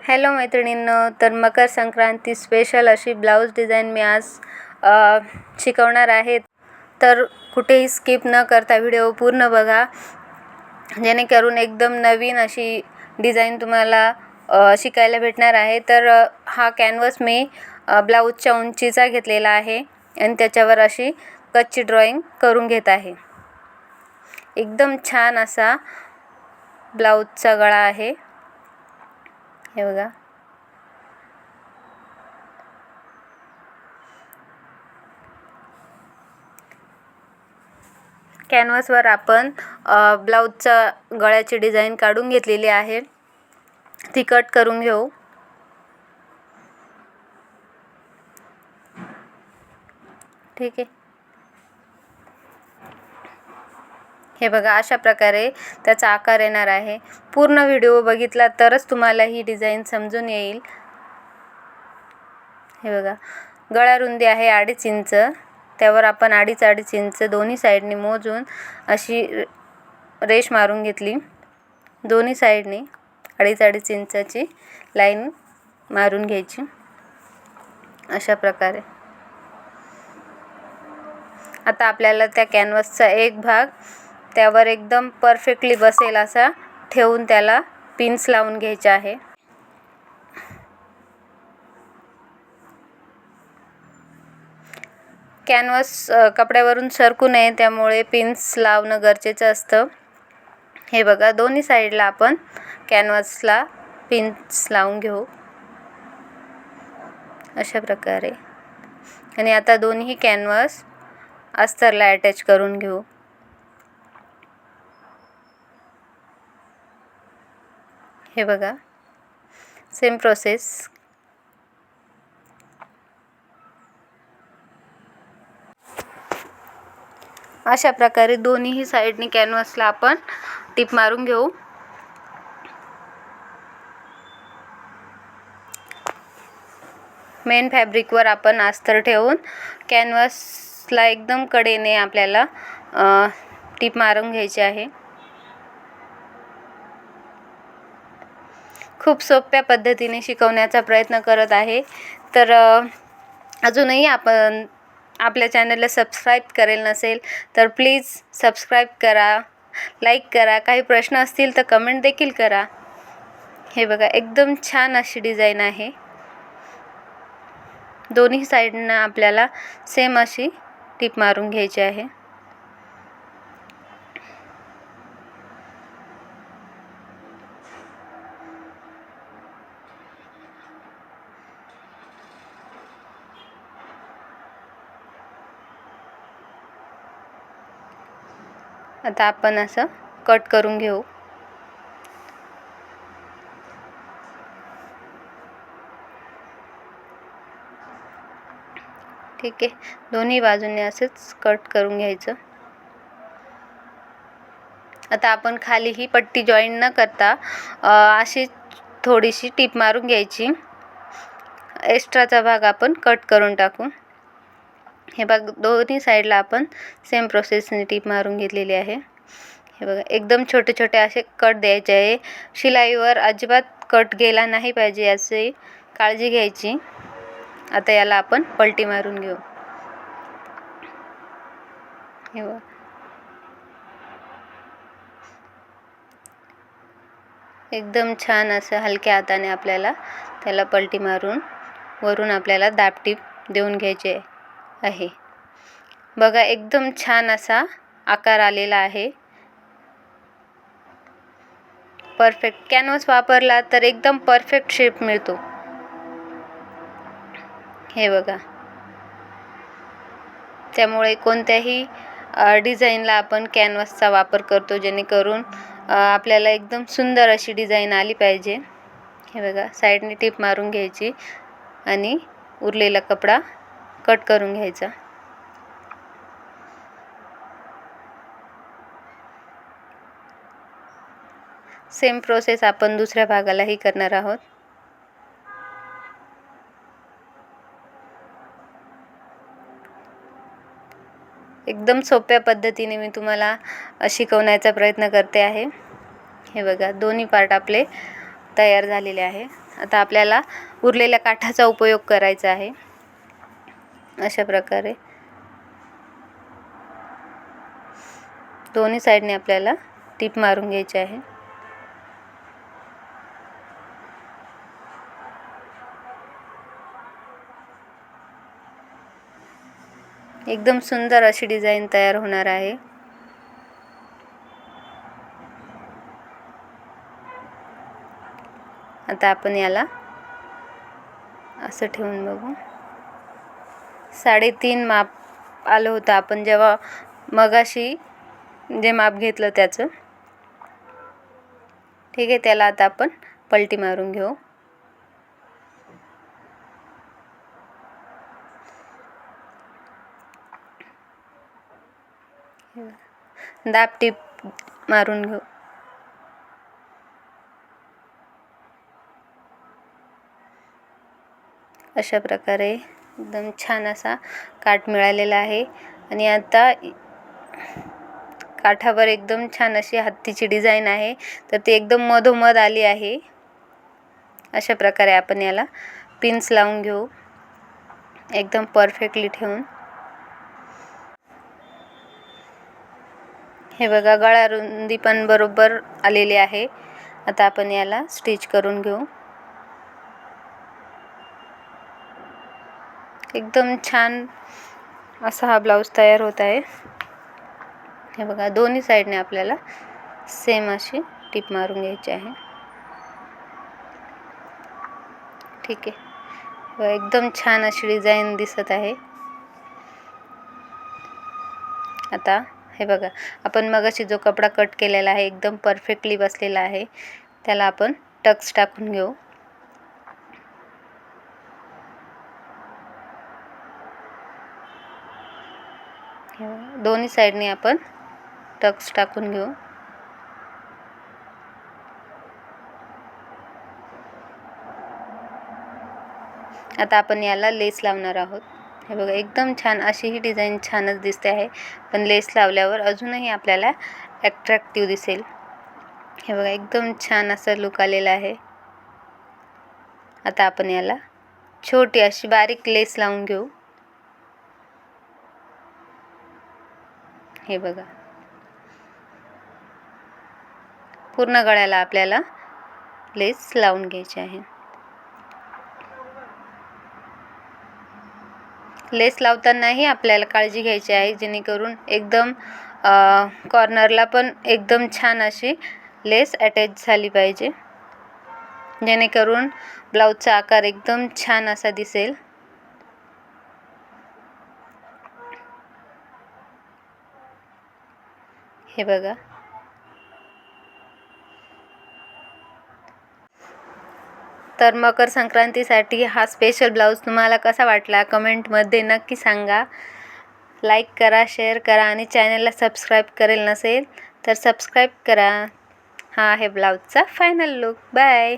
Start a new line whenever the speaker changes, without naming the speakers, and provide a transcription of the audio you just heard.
Hello मैत्रिणींनो, तर Makar Sankranti special अशी ब्लाऊज डिझाईन मी आज शिकवणार आहे. तर कुठेही स्किप न करता व्हिडिओ पूर्ण बघा, जेणेकरून एकदम नवीन अशी डिझाईन तुम्हाला शिकायला भेटणार आहे. तर हा कॅनव्हास मी ब्लाऊजच्या उंचीचा घेतलेला आहे आणि त्याच्यावर अशी कच्ची ड्रॉईंग करून घेत आहे. एकदम छान असा ब्लाऊजचा गळा आहे. हे बघा, कॅनव्हासवर आपण ब्लाऊजचा गळ्याची डिझाईन काढून घेतलेली आहे. ती कट करून घेऊ. ठीक आहे. हे बघा, अशा प्रकारे त्याचा आकार येणार आहे. पूर्ण व्हिडिओ बघितला तरच तुम्हाला ही डिझाईन समजून येईल. हे बघा, गळा रुंदी आहे 2.5 इंच. त्यावर आपण 2.5 इंच दोन्ही साईडनी मोजून अशी रेष मारून घेतली. दोन्ही साईडनी 2.5 इंचाची लाईन मारून घ्यायची अशा प्रकारे. आता आपल्याला त्या कॅनव्हासचा एक भाग त्यावर एकदम परफेक्टली बसेल असा ठेवून त्याला पिन्स लावून घ्यायचे आहे. कॅनव्हास कपड्यावरून सरकू नये, त्यामुळे पिन्स लावणं गरजेचं असतं. हे बघा, दोन्ही साईडला आपण कॅनव्हासला पिन्स लावून घेऊ अशा प्रकारे. आणि आता दोन्ही कॅनव्हास अस्तरला अटॅच करून घेऊ. हे बघा, सेम प्रोसेस. अशा प्रकारे दोन्ही साईडनी कॅनव्हासला आपण टिप मारून घेऊ. मेन फॅब्रिकवर आपण अस्तर ठेवून कॅनव्हासला एकदम कडेने आपल्याला टिप मारून घ्यायची आहे. खूप सोप्या पद्धतीने शिकवण्याचा प्रयत्न करत आहे. तर अजूनही आपण आपल्या चॅनलला सबस्क्राईब करेल नसेल तर प्लीज सबस्क्राईब करा, लाईक करा. काही प्रश्न असतील तर कमेंट देखील करा. हे बघा, एकदम छान अशी डिझाईन आहे. दोन्ही साईडना आपल्याला सेम अशी टिप मारून घ्यायची आहे. आता आपण असं कट करून घेऊ. ठीक आहे, दोन्ही बाजूने असंच कट करून घ्यायचं. आता आपण खाली ही पट्टी जॉईन न करता अशी थोडीशी टिप मारून घ्यायची. एक्स्ट्राचा भाग आपण कट करून टाकू. हे बघ, दोन्ही साईडला आपण सेम प्रोसेसने टिप मारून घेतलेली आहे. हे बघा, एकदम छोटे छोटे असे कट द्यायचे आहे. शिलाईवर अजिबात कट गेला नाही पाहिजे याची काळजी घ्यायची. आता याला आपण पलटी मारून घेऊ. हे बघा, एकदम छान असं हलक्या हाताने आपल्याला त्याला पलटी मारून वरून आपल्याला दाबटीप देऊन घ्यायचे आहे. बघा, एकदम छान असा आकार आलेला आहे. परफेक्ट कॅनव्हास वापरला तर एकदम परफेक्ट शेप मिळतो. हे बघा, त्यामुळे कोणत्याही डिझाईनला आपण कॅनव्हासचा वापर करतो, जेणेकरून आपल्याला एकदम सुंदर अशी डिझाईन आली पाहिजे. हे बघा, साईडने टिप मारून घ्यायची आणि उरलेला कपडा कट करून घ्यायचा. सेम प्रोसेस आपण दुसऱ्या भागालाही करणार आहोत. एकदम सोप्या पद्धतीने मी तुम्हाला शिकवण्याचा प्रयत्न करते आहे. हे बघा, दोन्ही पार्ट आपले तयार झालेले आहे. आता आपल्याला उरलेल्या काठाचा उपयोग करायचा आहे. अशा प्रकारे दोन्ही साईडने आपल्याला टीप मारून घ्यायची आहे. एकदम सुंदर अशी डिझाईन तयार होणार आहे. आता आपण याला असं ठेवून बघू. 3.5 माप आलं होतं आपण जेव्हा मगाशी जे माप घेतलं त्याचं. ठीक आहे, त्याला आता आपण पलटी मारून घेऊ. दाब टीप मारून घेऊ. अशा प्रकारे एकदम छान असा काठ मिळालेला आहे. आणि आता काठावर एकदम छान अशी हत्तीची डिझाईन आहे, तर ती एकदम मधोमध आली आहे. अशा प्रकारे आपण याला पिन्स लावून घेऊ एकदम परफेक्टली ठेवून. हे बघा, गळा रुंदी पण बरोबर आलेली आहे. आता आपण याला स्टिच करून घेऊ. एकदम छान असा हा ब्लाऊज तयार होत आहे. हे बघा, दोन्ही साईडने आपल्याला सेम अशी टीप मारून घ्यायची आहे. ठीक आहे, एकदम छान अशी डिझाईन दिसत आहे. आता हे बघा, आपण मगाशी जो कपडा कट केलेला आहे एकदम परफेक्टली बसलेला आहे, त्याला आपण टक्स टाकून घेऊ. दोन्ही साईडने आपण टक्स टाकून घेऊ. आता आपण याला लेस लावणार आहोत. हे बघा, एकदम छान अशी ही डिझाईन छानच दिसते आहे, पण लेस लावल्यावर अजूनही आपल्याला अट्रॅक्टिव्ह दिसेल. हे बघा, एकदम छान असा लुक आलेला आहे. आता आपण याला छोटी अशी बारीक लेस लावून घेऊ. हे बघा, पूर्ण गळ्याला आपल्याला लेस लावून घ्यायची आहे. लेस लावतानाही आपल्याला काळजी घ्यायची आहे, जेणेकरून एकदम कॉर्नरला पण एकदम छान अशी लेस अटॅच झाली पाहिजे, जेणेकरून ब्लाऊजचा आकार एकदम छान असा दिसेल. हे बघा, तर मकर संक्रांतीसाठी हा स्पेशल ब्लाऊज तुम्हाला कसा वाटला कमेंटमध्ये नक्की सांगा. लाईक करा, शेअर करा आणि चॅनलला सबस्क्राईब करेल नसेल तर सबस्क्राईब करा. हा आहे ब्लाऊजचा फायनल लुक. बाय.